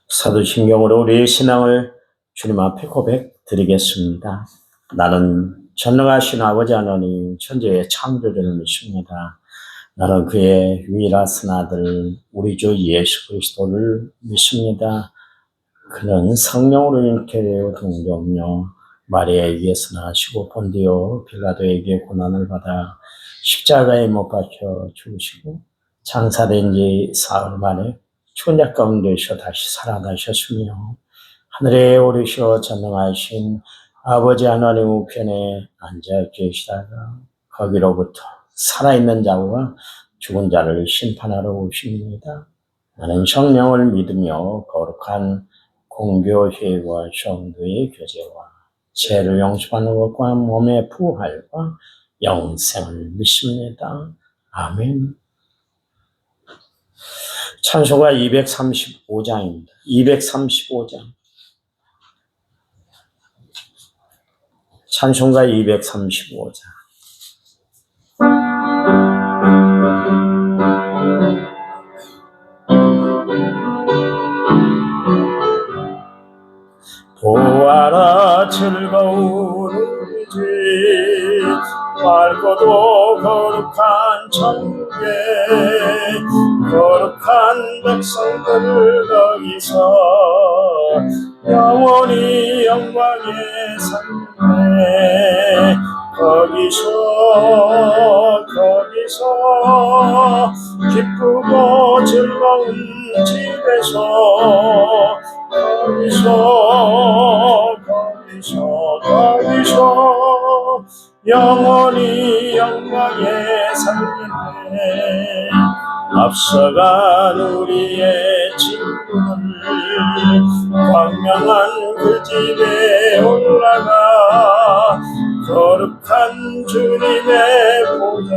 사도신경으로 우리의 신앙을 주님 앞에 고백드리겠습니다. 나는 전능하신 아버지 하나님 천지의 창조주를 믿습니다. 나는 그의 유일하신 아들 우리 주 예수 그리스도를 믿습니다. 그는 성령으로 잉태되어 동정녀 마리아에게서 나시고 본디오 빌라도에게 고난을 받아 십자가에 못 박혀 죽으시고 장사된 지 사흘 만에 죽은 자 가운데서 다시 살아나셨으며 하늘에 오르셔 전능하신 아버지 하나님 우편에 앉아 계시다가 거기로부터 살아있는 자와 죽은 자를 심판하러 오십니다. 나는 성령을 믿으며 거룩한 공교회와 성도의 교제와 죄를 용서하는 것과 몸의 부활과 영생을 믿습니다. 아멘. 찬송가 235장입니다. 235장. 찬송가 235장. 보아라 즐거운 우리 집 맑고도 거룩한 천국에 거룩한 백성들을 거기서 영원히 영광에 살네 거기서 기쁘고 즐거운 집에서 거기서 영원히 영광에 살겠네. 앞서간 우리의 친구들 광명한 그 집에 올라가 거룩한 주님의 보좌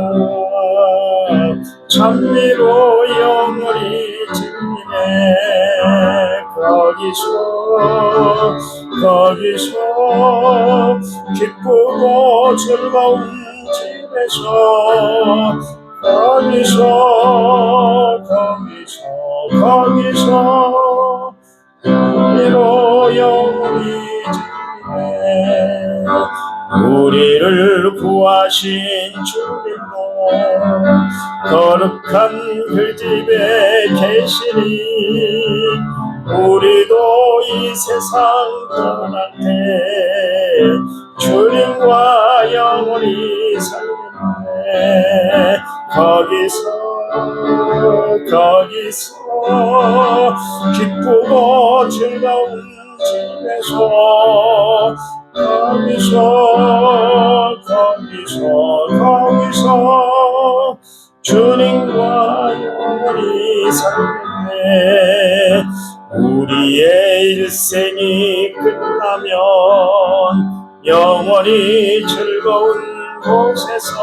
찬미로 영원히 즐기네. 거기서 기쁘고 즐거운 집에서 거기서 우리로 영원히 즐기네. 우리를 구하신 주님도 거룩한 그 집에 계시니 우리도 이 세상 떠날 때 주님과 영원히 살겠네. 거기서 기쁘고 즐거운 집에서 거기서 주님과 영원히 살겠네. 우리의 일생이 끝나면 영원히 즐거운 곳에서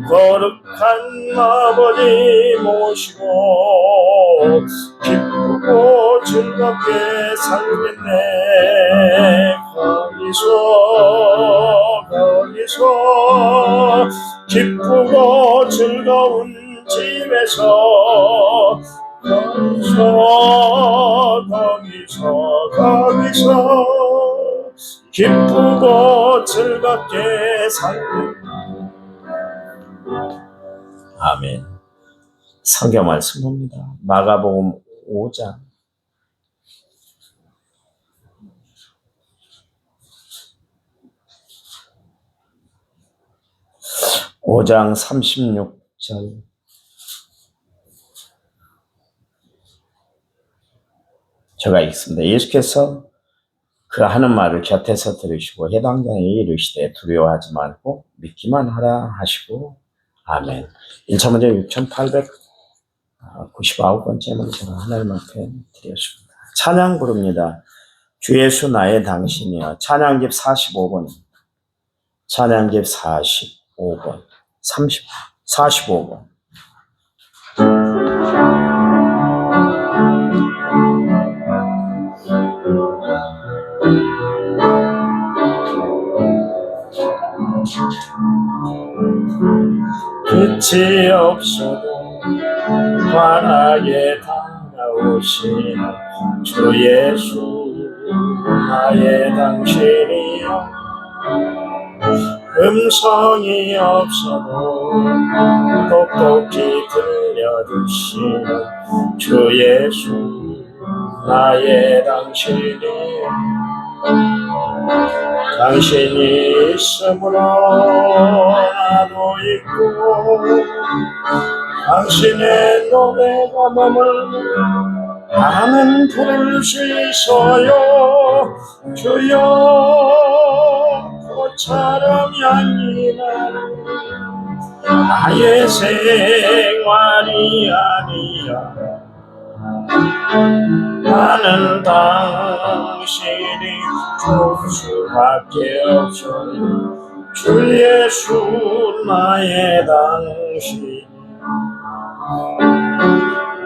거룩한 아버지 모시고 기쁘고 즐겁게 살겠네. 거기서 기쁘고 즐거운 집에서 거기서 기쁘고 즐겁게 살겠네. 아멘. 성경 말씀 봅니다. 마가복음 5장 36절 제가 읽습니다. 예수께서 그 하는 말을 곁에서 들으시고 해당장에 이르시되 두려워하지 말고 믿기만 하라 하시고 아멘. 1차 문제 6899번째 문제로 하나님 앞에 드렸습니다. 찬양 부릅니다. 주 예수 나의 당신이여. 찬양집 45번. 찬양집 45번. 45번. 끝이 없어도 환하게 다가오시는 주 예수 나의 당신이여 음성이 없어도 똑똑히 들려주시는 주 예수 나의 당신이여 당신이 있으므로 나도 있고 당신의 노래가 머물러 나는 부를 수 있어요 주여 꽃처럼 향기 나는 나의 생활이 아니야 나는 당신이 좋을 수밖에 없어요 주 예수 나의 당신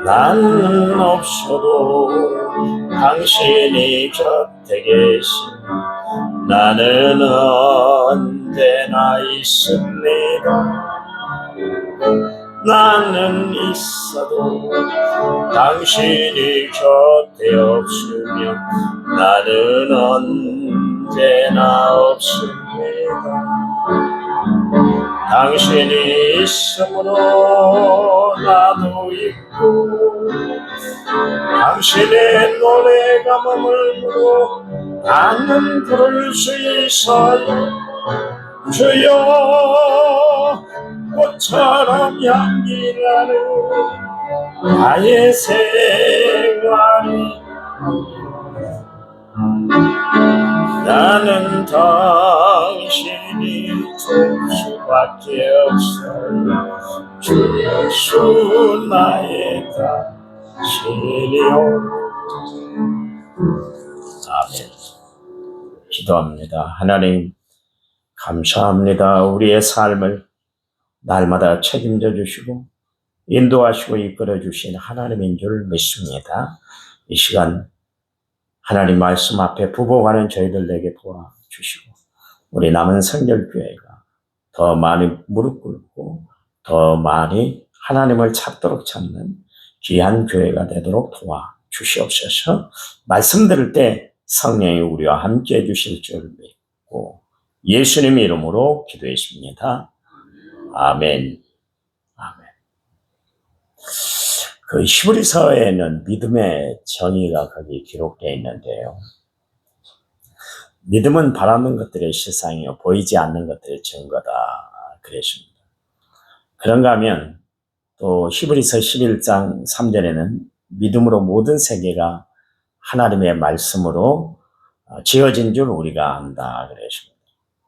나는 없어도 당신이 곁에 계신 나는 언제나 있습니다 나는 있어도 당신이 곁에 없으면 나는 언제나 없습니다 당신이 있으므로 나도 있고 당신의 노래가 머물므로 나는 부를 수 있어요 주여 꽃처럼 향기나는 나의 생활이 나는 당신이 좋을 수밖에 없어요 주 예수 나의 당신이요 아멘 기도합니다 하나님 감사합니다 우리의 삶을 날마다 책임져 주시고 인도하시고 이끌어 주신 하나님인 줄 믿습니다 이 시간 하나님 말씀 앞에 부복하는 저희들에게 도와주시고 우리 남은 성결교회가 더 많이 무릎 꿇고 더 많이 하나님을 찾도록 찾는 귀한 교회가 되도록 도와주시옵소서 말씀 들을 때 성령이 우리와 함께 해주실 줄 믿고 예수님의 이름으로 기도했습니다. 아멘. 아멘. 그 히브리서에는 믿음의 정의가 거기 기록되어 있는데요. 믿음은 바라는 것들의 실상이요 보이지 않는 것들의 증거다 그랬습니다. 그런가 하면 또 히브리서 11장 3절에는 믿음으로 모든 세계가 하나님의 말씀으로 지어진 줄 우리가 안다 그랬습니다.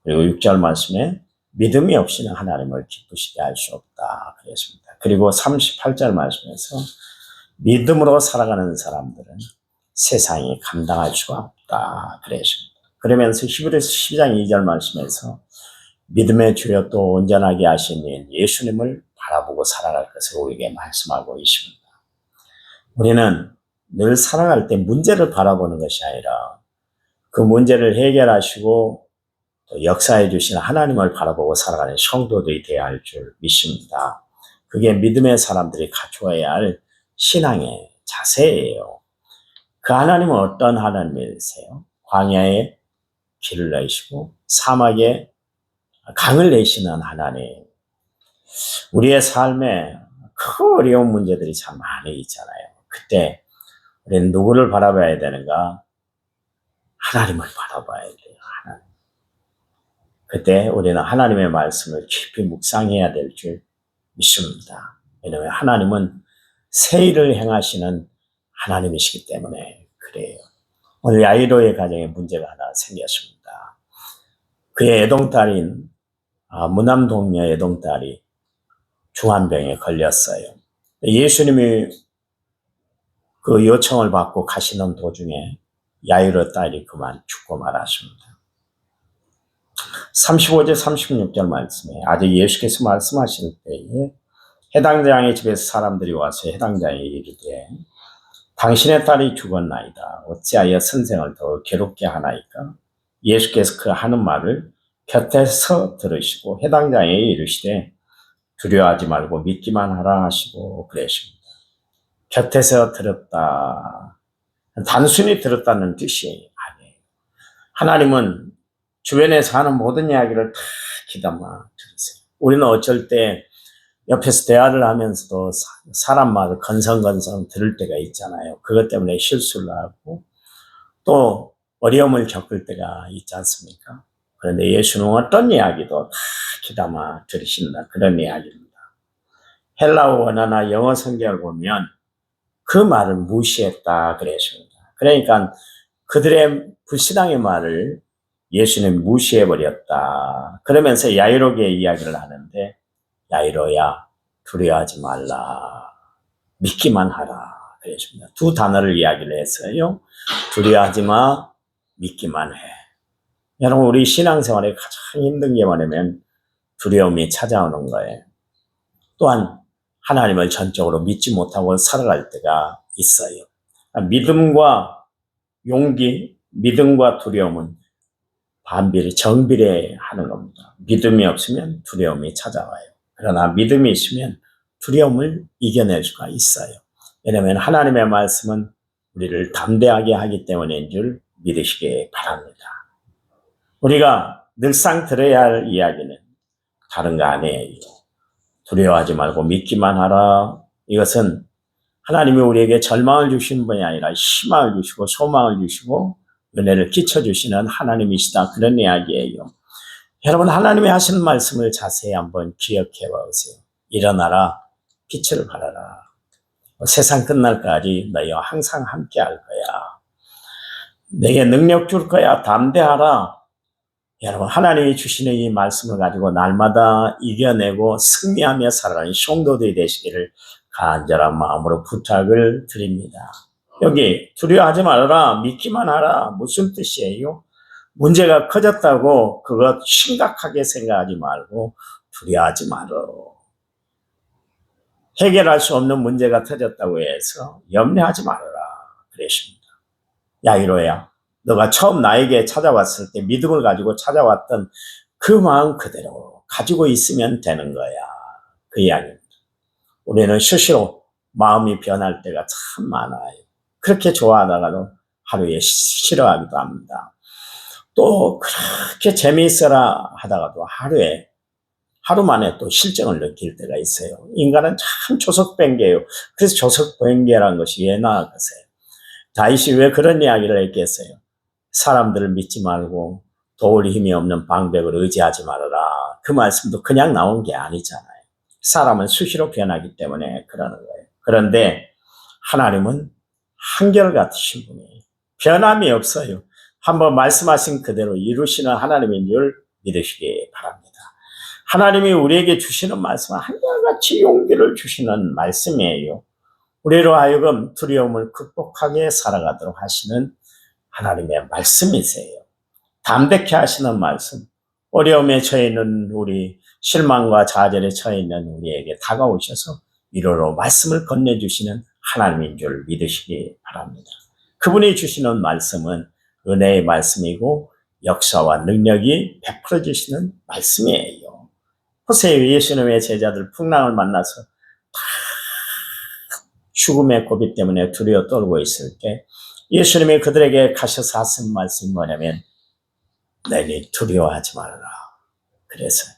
그리고 6절 말씀에 믿음이 없이는 하나님을 기쁘시게 할 수 없다 그랬습니다. 그리고 38절 말씀에서 믿음으로 살아가는 사람들은 세상이 감당할 수가 없다 그랬습니다. 그러면서 히브리서 12장 2절 말씀에서 믿음의 주여 또 온전하게 하신 예수님을 바라보고 살아갈 것을 우리에게 말씀하고 있습니다. 우리는 늘 살아갈 때 문제를 바라보는 것이 아니라 그 문제를 해결하시고 또 역사해 주신 하나님을 바라보고 살아가는 성도들이 되어야 할 줄 믿습니다. 그게 믿음의 사람들이 갖추어야 할 신앙의 자세예요. 그 하나님은 어떤 하나님이세요? 광야에 길을 내시고 사막에 강을 내시는 하나님. 우리의 삶에 큰 어려운 문제들이 참 많이 있잖아요. 그때 우리는 누구를 바라봐야 되는가? 하나님을 바라봐야 돼요. 하나님. 그때 우리는 하나님의 말씀을 깊이 묵상해야 될 줄 믿습니다. 왜냐하면 하나님은 새 일을 행하시는 하나님이시기 때문에 그래요. 오늘 야이로의 가정에 문제가 하나 생겼습니다. 그의 애동딸인 무남 동료 애동딸이 중환병에 걸렸어요. 예수님이 그 요청을 받고 가시는 도중에 야이로 딸이 그만 죽고 말았습니다. 35절 36절 말씀에 아직 예수께서 말씀하실 때에 해당 장의 집에서 사람들이 와서 해당 장에 이르되 당신의 딸이 죽었나이다. 어찌하여 선생을 더 괴롭게 하나이까? 예수께서 그 하는 말을 곁에서 들으시고 해당 장에 이르시되 두려워하지 말고 믿기만 하라 하시고 그러십니다. 곁에서 들었다. 단순히 들었다는 뜻이 아니에요. 하나님은 주변에서 하는 모든 이야기를 다 귀담아 들으세요. 우리는 어쩔 때 옆에서 대화를 하면서도 사람 말을 건성건성 들을 때가 있잖아요. 그것 때문에 실수를 하고 또 어려움을 겪을 때가 있지 않습니까? 그런데 예수는 어떤 이야기도 다 귀담아 들으신다. 그런 이야기입니다. 헬라어 원어나 영어 성경을 보면 그 말을 무시했다 그랬습니다. 그러니까 그들의 불신앙의 말을 예수는 무시해버렸다. 그러면서 야이로에게 이야기를 하는데 야이로야 두려워하지 말라. 믿기만 하라. 그랬습니다. 두 단어를 이야기를 했어요. 두려워하지 마. 믿기만 해. 여러분 우리 신앙생활에 가장 힘든 게 뭐냐면 두려움이 찾아오는 거예요. 또한 하나님을 전적으로 믿지 못하고 살아갈 때가 있어요. 믿음과 용기, 믿음과 두려움은 정비례하는 겁니다. 믿음이 없으면 두려움이 찾아와요. 그러나 믿음이 있으면 두려움을 이겨낼 수가 있어요. 왜냐하면 하나님의 말씀은 우리를 담대하게 하기 때문인 줄 믿으시기 바랍니다. 우리가 늘상 들어야 할 이야기는 다른 거 아니에요. 두려워하지 말고 믿기만 하라. 이것은 하나님이 우리에게 절망을 주시는 분이 아니라 희망을 주시고 소망을 주시고 은혜를 끼쳐주시는 하나님이시다. 그런 이야기예요. 여러분 하나님이 하시는 말씀을 자세히 한번 기억해 보세요. 일어나라. 빛을 발하라. 세상 끝날까지 너희와 항상 함께 할 거야. 내게 능력 줄 거야. 담대하라. 여러분 하나님이 주시는 이 말씀을 가지고 날마다 이겨내고 승리하며 살아가는 성도들이 되시기를 간절한 마음으로 부탁을 드립니다. 여기 두려워하지 말아라. 믿기만 하라. 무슨 뜻이에요? 문제가 커졌다고 그것 심각하게 생각하지 말고 두려워하지 말아라. 해결할 수 없는 문제가 터졌다고 해서 염려하지 말아라. 그랬습니다. 야이로야. 너가 처음 나에게 찾아왔을 때 믿음을 가지고 찾아왔던 그 마음 그대로 가지고 있으면 되는 거야. 그 이야기입니다. 우리는 스스로 마음이 변할 때가 참 많아요. 그렇게 좋아하다가도 하루에 싫어하기도 합니다. 또 그렇게 재미있어라 하다가도 하루 만에 또 실정을 느낄 때가 있어요. 인간은 참 조석뱅개예요. 그래서 조석뱅개라는 것이 왜 나아가세요? 다윗이 왜 그런 이야기를 했겠어요? 사람들을 믿지 말고 도울 힘이 없는 방백을 의지하지 말아라. 그 말씀도 그냥 나온 게 아니잖아요. 사람은 수시로 변하기 때문에 그러는 거예요. 그런데 하나님은 한결같으신 분이에요. 변함이 없어요. 한번 말씀하신 그대로 이루시는 하나님인 줄 믿으시기 바랍니다. 하나님이 우리에게 주시는 말씀은 한결같이 용기를 주시는 말씀이에요. 우리로 하여금 두려움을 극복하게 살아가도록 하시는 하나님의 말씀이세요. 담대케 하시는 말씀, 어려움에 처해 있는 우리, 실망과 좌절에 처해 있는 우리에게 다가오셔서 위로로 말씀을 건네주시는 하나님인 줄 믿으시기 바랍니다. 그분이 주시는 말씀은 은혜의 말씀이고 역사와 능력이 베풀어지시는 말씀이에요. 보세요. 예수님의 제자들 풍랑을 만나서 죽음의 고비 때문에 두려워 떨고 있을 때 예수님이 그들에게 가셔서 하신 말씀이 뭐냐면 너희 두려워하지 말라. 그래서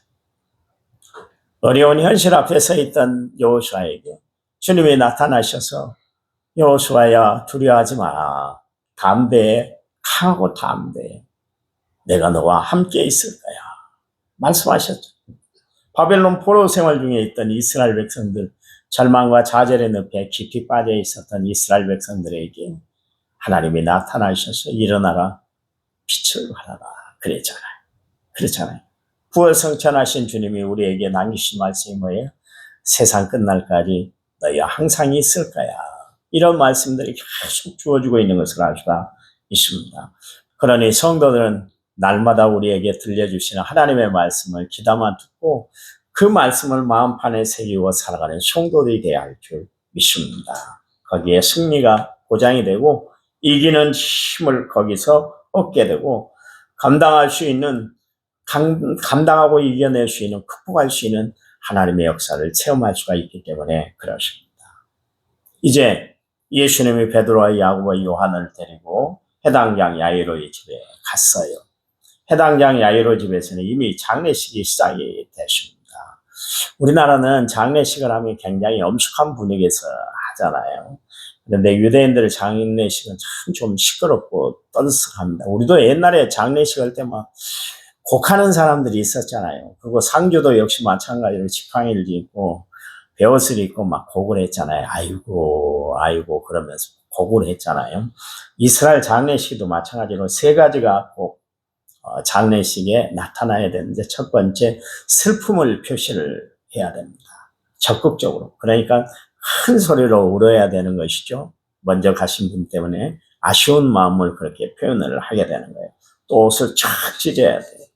어려운 현실 앞에 서 있던 여호수아에게 주님이 나타나셔서 여호수아야 두려워하지 마라. 담대해. 강하고 담대해. 내가 너와 함께 있을 거야. 말씀하셨죠. 바벨론 포로 생활 중에 있던 이스라엘 백성들, 절망과 좌절의 늪에 깊이 빠져 있었던 이스라엘 백성들에게 하나님이 나타나셔서 일어나라. 빛을 발하라. 그랬잖아요. 부활 성천하신 주님이 우리에게 남기신 말씀이 뭐예요? 세상 끝날까지 너희와 항상 있을 거야. 이런 말씀들이 계속 주어지고 있는 것을 알 수가 있습니다. 그러니 성도들은 날마다 우리에게 들려주시는 하나님의 말씀을 귀담아 듣고 그 말씀을 마음판에 새기고 살아가는 성도들이 되어야 할 줄 믿습니다. 거기에 승리가 보장이 되고 이기는 힘을 거기서 얻게 되고 감당할 수 있는 감당하고 이겨낼 수 있는 극복할 수 있는 하나님의 역사를 체험할 수가 있기 때문에 그렇습니다. 이제 예수님이 베드로와 야고보와 요한을 데리고 해당장 야이로의 집에 갔어요. 해당장 야이로 집에서는 이미 장례식이 시작이 됐습니다. 우리나라는 장례식을 하면 굉장히 엄숙한 분위기에서 하잖아요. 그런데 유대인들 장례식은 참 좀 시끄럽고 떠들썩합니다. 우리도 옛날에 장례식 할 때 막 곡하는 사람들이 있었잖아요. 그리고 상주도 역시 마찬가지로 지팡이를 짚고 베옷을 입고 막 곡을 했잖아요. 아이고 아이고 그러면서 곡을 했잖아요. 이스라엘 장례식도 마찬가지로 세 가지가 꼭 장례식에 나타나야 되는데, 첫 번째 슬픔을 표시를 해야 됩니다. 적극적으로. 그러니까 큰 소리로 울어야 되는 것이죠. 먼저 가신 분 때문에 아쉬운 마음을 그렇게 표현을 하게 되는 거예요. 또 옷을 쫙 찢어야 돼요.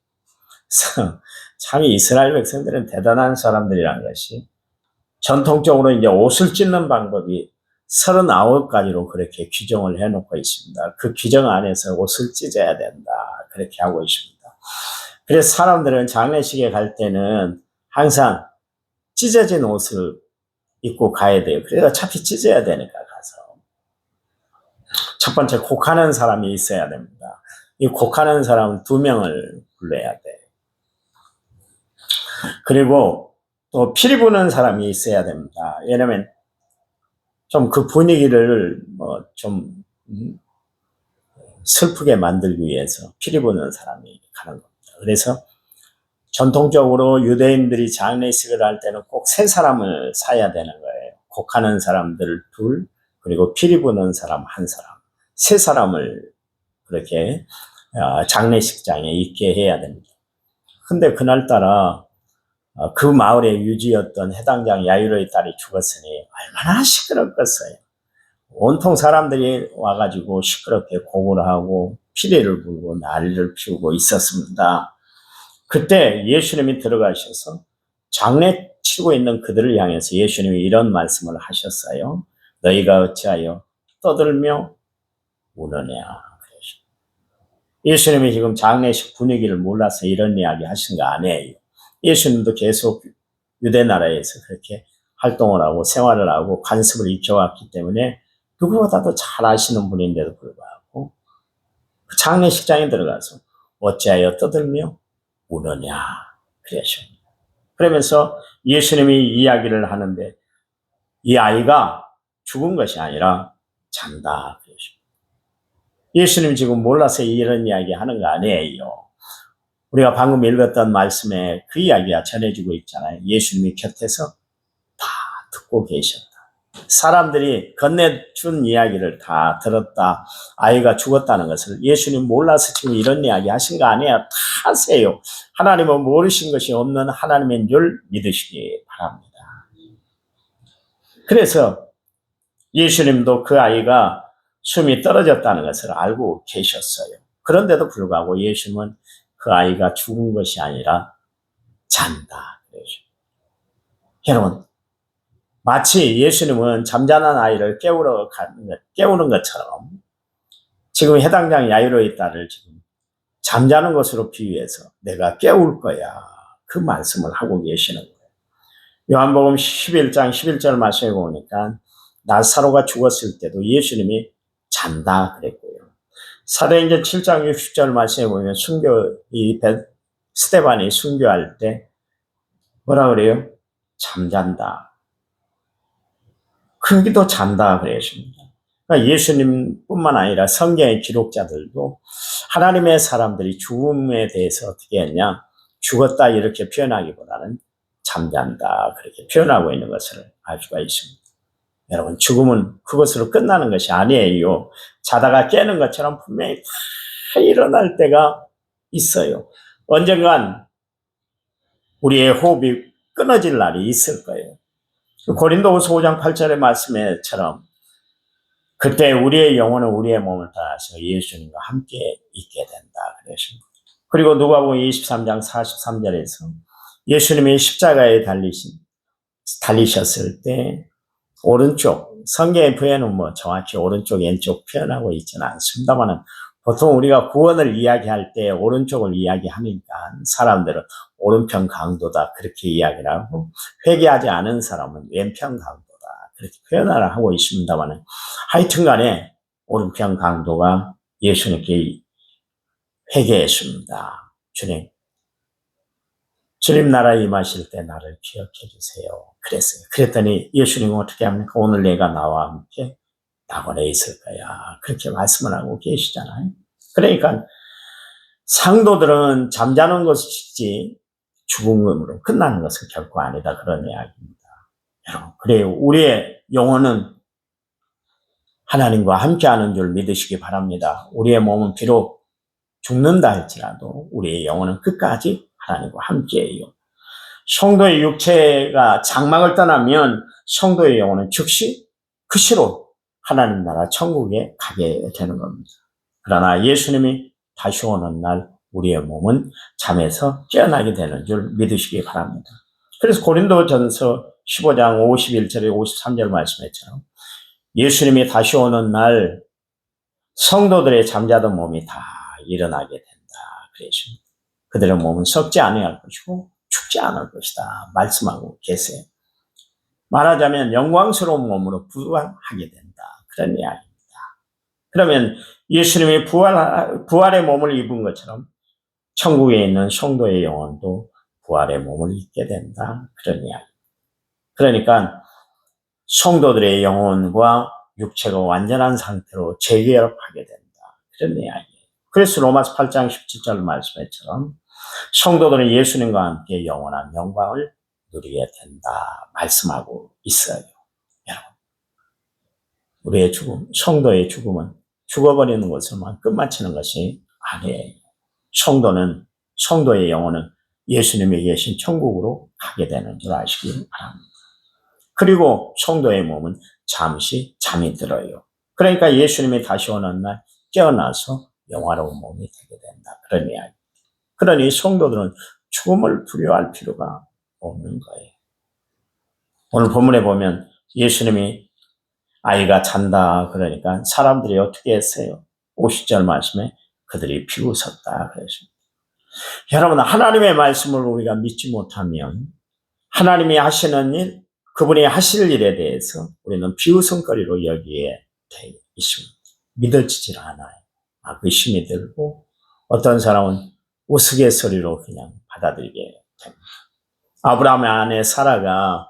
그래서 참 이스라엘 백성들은 대단한 사람들이라는 것이, 전통적으로 이제 옷을 찢는 방법이 39가지로 그렇게 규정을 해놓고 있습니다. 그 규정 안에서 옷을 찢어야 된다, 그렇게 하고 있습니다. 그래서 사람들은 장례식에 갈 때는 항상 찢어진 옷을 입고 가야 돼요. 그래서 어차피 찢어야 되니까 가서. 첫 번째, 곡하는 사람이 있어야 됩니다. 이 곡하는 사람은 2명을 불러야 돼요. 그리고 또 피리 부는 사람이 있어야 됩니다. 왜냐면 좀 그 분위기를 좀 슬프게 만들기 위해서 피리 부는 사람이 가는 겁니다. 그래서 전통적으로 유대인들이 장례식을 할 때는 꼭 3사람을 사야 되는 거예요. 곡하는 사람들 2, 그리고 피리 부는 사람 1사람, 3사람을 그렇게 장례식장에 있게 해야 됩니다. 근데 그날따라 그 마을의 유지였던 해당장 야이로의 딸이 죽었으니 얼마나 시끄럽겠어요. 온통 사람들이 와가지고 시끄럽게 곡을 하고 피리를 불고 난리를 피우고 있었습니다. 그때 예수님이 들어가셔서 장례 치고 있는 그들을 향해서 예수님이 이런 말씀을 하셨어요. 너희가 어찌하여 떠들며 우느냐. 예수님이 지금 장례식 분위기를 몰라서 이런 이야기 하신 거 아니에요. 예수님도 계속 유대 나라에서 그렇게 활동을 하고 생활을 하고 관습을 익혀왔기 때문에 누구보다도 잘 아시는 분인데도 불구하고 그 장례식장에 들어가서 어찌하여 떠들며 우느냐 그러십니다. 그러면서 예수님이 이야기를 하는데 이 아이가 죽은 것이 아니라 잔다 그러십니다. 예수님 지금 몰라서 이런 이야기 하는 거 아니에요. 우리가 방금 읽었던 말씀에 그 이야기가 전해지고 있잖아요. 예수님이 곁에서 다 듣고 계셨다. 사람들이 건네준 이야기를 다 들었다. 아이가 죽었다는 것을 예수님 몰라서 지금 이런 이야기 하신 거 아니에요. 다 아세요. 하나님은 모르신 것이 없는 하나님인 줄 믿으시기 바랍니다. 그래서 예수님도 그 아이가 숨이 떨어졌다는 것을 알고 계셨어요. 그런데도 불구하고 예수님은 그 아이가 죽은 것이 아니라 잔다. 여러분, 마치 예수님은 잠자는 아이를 깨우는 것처럼 지금 해당장 야이로의 딸을 지금 잠자는 것으로 비유해서 내가 깨울 거야. 그 말씀을 하고 계시는 거예요. 요한복음 11장 11절 말씀에 보니까 나사로가 죽었을 때도 예수님이 잔다 그랬고요. 사도행전 7장 60절 말씀에 보면 스데반이 순교할 때 뭐라 그래요? 잠잔다. 거기도 잔다 그랬습니다. 그러니까 예수님뿐만 아니라 성경의 기록자들도 하나님의 사람들이 죽음에 대해서 어떻게 했냐? 죽었다 이렇게 표현하기보다는 잠잔다 그렇게 표현하고 있는 것을 알 수가 있습니다. 여러분, 죽음은 그것으로 끝나는 것이 아니에요. 자다가 깨는 것처럼 분명히 다 일어날 때가 있어요. 언젠간 우리의 호흡이 끊어질 날이 있을 거예요. 고린도후서 5장 8절의 말씀에처럼 그때 우리의 영혼은 우리의 몸을 따라서 예수님과 함께 있게 된다 그랬습니다. 그리고 누가복음 23장 43절에서 예수님이 십자가에 달리셨을 때 오른쪽, 성경의 표현은 정확히 오른쪽, 왼쪽 표현하고 있지는 않습니다만 보통 우리가 구원을 이야기할 때 오른쪽을 이야기하니까 사람들은 오른편 강도다 그렇게 이야기를 하고, 회개하지 않은 사람은 왼편 강도다 그렇게 표현을 하고 있습니다만, 하여튼 간에 오른편 강도가 예수님께 회개했습니다. 주님 나라에 임하실 때 나를 기억해 주세요. 그랬어요. 그랬더니 예수님은 어떻게 합니까? 오늘 내가 나와 함께 낙원에 있을 거야. 그렇게 말씀을 하고 계시잖아요. 그러니까 상도들은 잠자는 것이지 죽음으로 끝나는 것은 결코 아니다. 그런 이야기입니다. 여러분, 그래요. 우리의 영혼은 하나님과 함께하는 줄 믿으시기 바랍니다. 우리의 몸은 비록 죽는다 할지라도 우리의 영혼은 끝까지 하나님과 함께해요. 성도의 육체가 장막을 떠나면 성도의 영혼은 즉시 그 시로 하나님 나라 천국에 가게 되는 겁니다. 그러나 예수님이 다시 오는 날 우리의 몸은 잠에서 깨어나게 되는 줄 믿으시기 바랍니다. 그래서 고린도전서 15장 51절에 53절 말씀했처럼 예수님이 다시 오는 날 성도들의 잠자던 몸이 다 일어나게 된다 그러십니다. 그들의 몸은 썩지 아니할 것이고 죽지 않을 것이다 말씀하고 계세요. 말하자면 영광스러운 몸으로 부활하게 된다 그런 이야기입니다. 그러면 예수님이 부활의 몸을 입은 것처럼 천국에 있는 성도의 영혼도 부활의 몸을 입게 된다 그런 이야기. 그러니까 성도들의 영혼과 육체가 완전한 상태로 재결합하게 된다 그런 이야기예요. 그래서 로마서 8장 17절 말씀처럼 성도들은 예수님과 함께 영원한 영광을 누리게 된다 말씀하고 있어요. 여러분, 우리의 죽음, 성도의 죽음은 죽어버리는 것을만 끝마치는 것이 아니에요. 성도의 영혼은 예수님이 계신 천국으로 가게 되는 줄 아시기 바랍니다. 그리고 성도의 몸은 잠시 잠이 들어요. 그러니까 예수님이 다시 오는 날 깨어나서 영화로운 몸이 되게 된다 그런 이야기. 그러니 성도들은 죽음을 두려워할 필요가 없는 거예요. 오늘 본문에 보면 예수님이 아이가 잔다 그러니까 사람들이 어떻게 했어요? 50절 말씀에 그들이 비웃었다 그랬습니다. 여러분, 하나님의 말씀을 우리가 믿지 못하면 하나님이 하시는 일, 그분이 하실 일에 대해서 우리는 비웃음거리로 여기에 돼 있습니다. 믿어지질 않아요. 의심이 들고 어떤 사람은 우스갯소리로 그냥 받아들이게 됩니다. 아브라함의 아내 사라가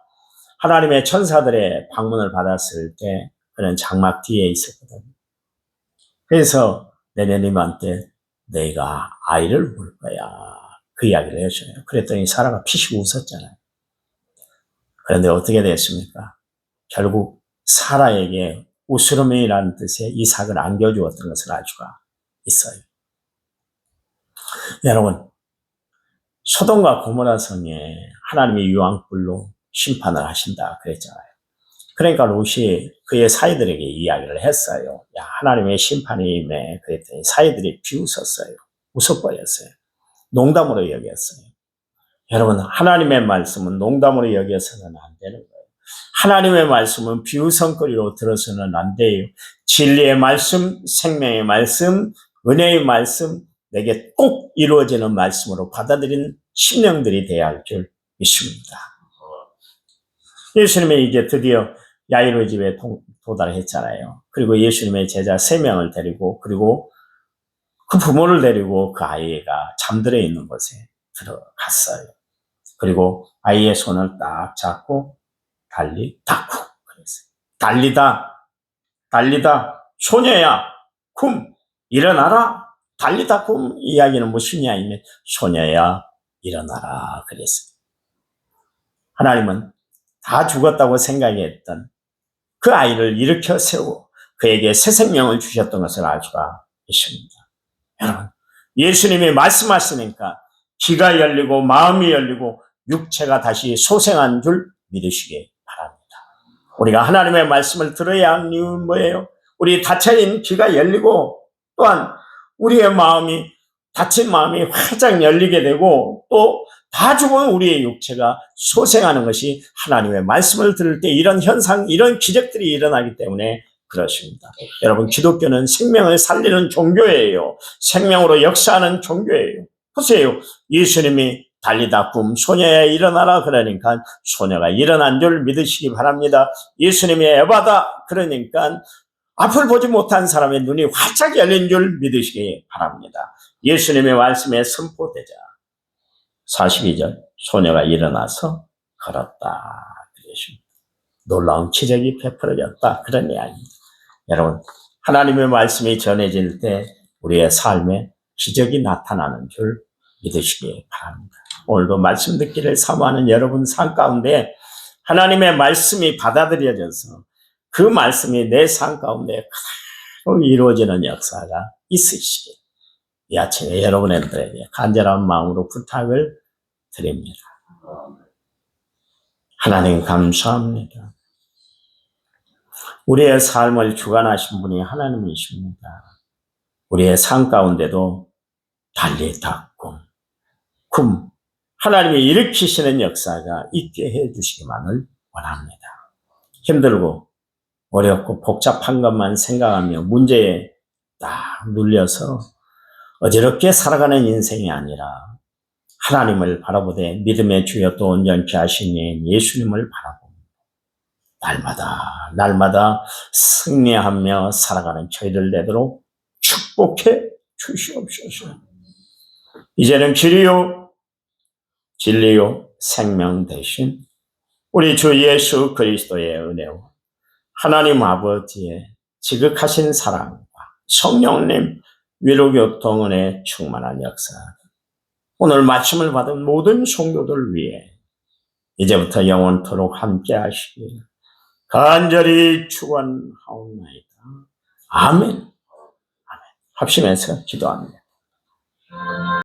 하나님의 천사들의 방문을 받았을 때 그는 장막 뒤에 있었거든요. 그래서 내내님한테 내가 아이를 볼 거야 그 이야기를 해줘요. 그랬더니 사라가 피식 웃었잖아요. 그런데 어떻게 됐습니까? 결국 사라에게 웃으름이라는 뜻의 이삭을 안겨주었던 것을 알 수가 있어요. 여러분, 소돔과 고모라 성에 하나님이 유황불로 심판을 하신다 그랬잖아요. 그러니까 롯이 그의 사이들에게 이야기를 했어요. 야, 하나님의 심판이 임해. 그랬더니 사이들이 비웃었어요. 웃어버렸어요. 농담으로 여겼어요. 여러분, 하나님의 말씀은 농담으로 여겨서는 안 되는 거예요. 하나님의 말씀은 비웃음거리로 들어서는 안 돼요. 진리의 말씀, 생명의 말씀, 은혜의 말씀, 내게 꼭 이루어지는 말씀으로 받아들이는 심령들이 되어야 할 줄 믿습니다. 예수님이 이제 드디어 야이로의 집에 도달했잖아요. 그리고 예수님의 제자 3명을 데리고, 그리고 그 부모를 데리고 그 아이가 잠들어 있는 곳에 들어갔어요. 그리고 아이의 손을 딱 잡고 달리 닫고 그랬어요. 달리다 소녀야 쿰 일어나라. 달리다 쿰 이야기는 무엇이냐 하면 소녀야 일어나라 그랬어요. 하나님은 다 죽었다고 생각했던 그 아이를 일으켜 세우고 그에게 새 생명을 주셨던 것을 알 수가 있습니다. 여러분, 예수님이 말씀하시니까 귀가 열리고 마음이 열리고 육체가 다시 소생한 줄 믿으시기 바랍니다. 우리가 하나님의 말씀을 들어야 하는 이유는 뭐예요? 우리 닫혀있는 귀가 열리고 또한 우리의 마음이 닫힌 마음이 활짝 열리게 되고 또 다 죽은 우리의 육체가 소생하는 것이 하나님의 말씀을 들을 때 이런 현상, 이런 기적들이 일어나기 때문에 그렇습니다. 여러분, 기독교는 생명을 살리는 종교예요. 생명으로 역사하는 종교예요. 보세요. 예수님이 달리다 꿈 소녀야 일어나라 그러니까 소녀가 일어난 줄 믿으시기 바랍니다. 예수님이 에바다 그러니까 앞을 보지 못한 사람의 눈이 활짝 열린 줄 믿으시기 바랍니다. 예수님의 말씀에 선포되자 42절 소녀가 일어나서 걸었다. 그러십니다. 놀라운 기적이 베풀어졌다. 그런 이야기입니다. 여러분, 하나님의 말씀이 전해질 때 우리의 삶에 기적이 나타나는 줄 믿으시기 바랍니다. 오늘도 말씀 듣기를 사모하는 여러분 삶 가운데 하나님의 말씀이 받아들여져서 그 말씀이 내 삶 가운데 그대로 이루어지는 역사가 있으시길 이 아침에 여러분들에게 간절한 마음으로 부탁을 드립니다. 하나님 감사합니다. 우리의 삶을 주관하신 분이 하나님이십니다. 우리의 삶 가운데도 달리다 굼 하나님이 일으키시는 역사가 있게 해주시기만을 원합니다. 힘들고 어렵고 복잡한 것만 생각하며 문제에 딱 눌려서 어지럽게 살아가는 인생이 아니라 하나님을 바라보되 믿음의 주여 또 온전케 하시니 예수님을 바라보며 날마다 승리하며 살아가는 저희들 되도록 축복해 주시옵소서. 이제는 길이요 진리요 생명 되신 우리 주 예수 그리스도의 은혜와 하나님 아버지의 지극하신 사랑과 성령님 위로교통은혜 충만한 역사 오늘 말씀을 받은 모든 성도들 위해 이제부터 영원토록 함께 하시길 간절히 축원하옵나이다. 아멘. 합심해서 기도합니다.